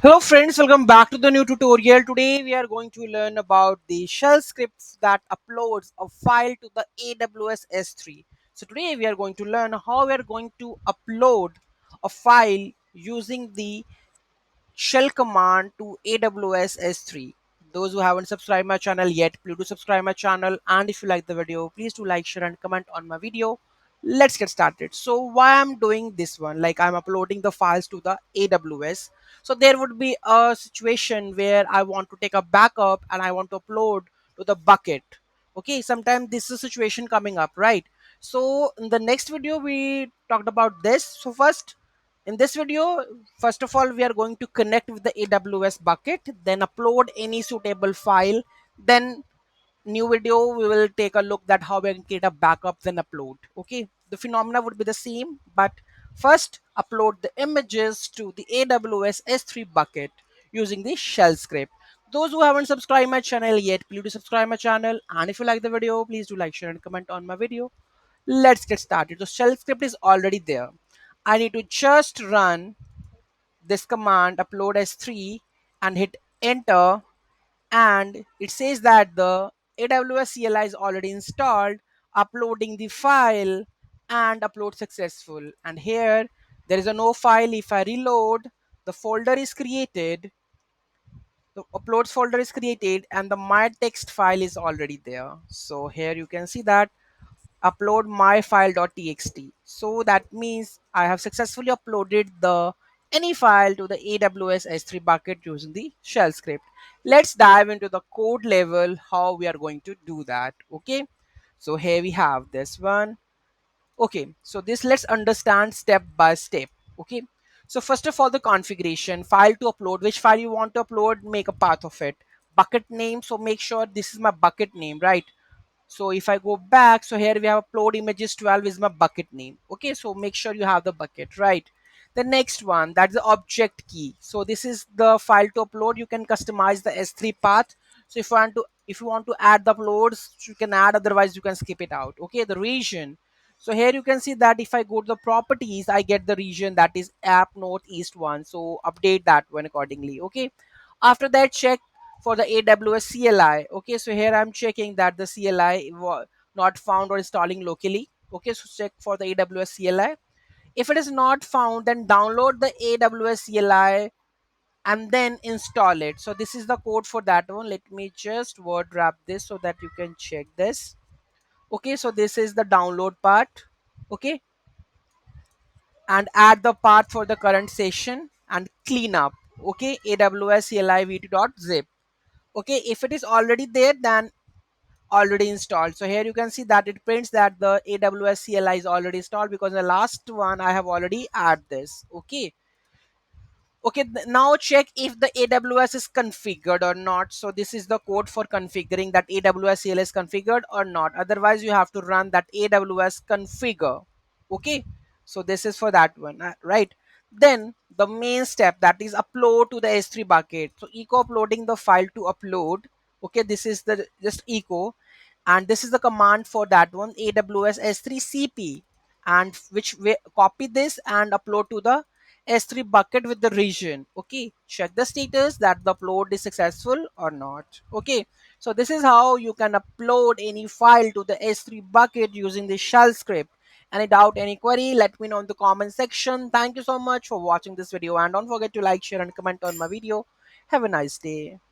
Hello friends, welcome back to the new tutorial. Today we are going to learn about the shell scripts that uploads a file to the AWS S3. So today we are going to learn how we are going to upload a file using the shell command to AWS S3. Those who haven't subscribed my channel yet, please do subscribe my channel, and if you like the video, please do like, share and comment on my video. Let's get started. So why I'm doing this one, like I'm uploading the files to the AWS. So there would be a situation where I want to take a backup and I want to upload to the bucket. Okay, sometimes this is a situation coming up, right? So in the next video we talked about this. So first, in this video, first of all, we are going to connect with the AWS bucket, then upload any suitable file. Then new video, we will take a look at how we can create a backup, then upload. Okay, the phenomena would be the same, but first upload the images to the AWS S3 bucket using the shell script. Those who haven't subscribed my channel yet, please do subscribe my channel. And if you like the video, please do like, share and comment on my video. Let's get started. The shell script is already there. I need to just run this command upload s3 and hit enter, and it says that the AWS CLI is already installed, uploading the file, and upload successful. And here there is a no file. If I reload, the folder is created, the uploads folder is created, and the my text file is already there. So here you can see that upload my file.txt. So that means I have successfully uploaded the any file to the AWS S3 bucket using the shell script. Let's dive into the code level how we are going to do that. Okay, so here we have this one. Okay, so this let's understand step by step. Okay, so first of all, the configuration file to upload, which file you want to upload, make a path of it, bucket name. So make sure this is my bucket name, right? So if I go back, so here we have upload images 12 is my bucket name. Okay, so make sure you have the bucket, right? The next one, that's the object key. So this is the file to upload. You can customize the S3 path. So if you want to add the uploads, you can add, otherwise you can skip it out. Okay, the region. So here you can see that if I go to the properties, I get the region that is app northeast one. So update that one accordingly. Okay, after that, check for the AWS CLI. Okay, so here I'm checking that the CLI not found or installing locally. Okay, so check for the AWS CLI. If it is not found, then download the AWS CLI and then install it. So this is the code for that one. Let me just word wrap this so that you can check this. Okay, so this is the download part. Okay, and add the path for the current session and clean up. Okay, AWS CLI v2.zip. Okay, if it is already there, then already installed. So here you can see that it prints that the AWS CLI is already installed, because the last one I have already add this. Okay, okay, now check if the AWS is configured or not. So this is the code for configuring that AWS CLI is configured or not. Otherwise you have to run that AWS configure. Okay, so this is for that one, right? Then the main step, that is upload to the S3 bucket. So echo uploading the file to upload. Okay, this is the just echo, and this is the command for that one, AWS S3 CP, and which we copy this and upload to the S3 bucket with the region. Okay, check the status that the upload is successful or not. Okay, so this is how you can upload any file to the S3 bucket using the shell script. Any doubt, any query, let me know in the comment section. Thank you so much for watching this video, and don't forget to like, share and comment on my video. Have a nice day.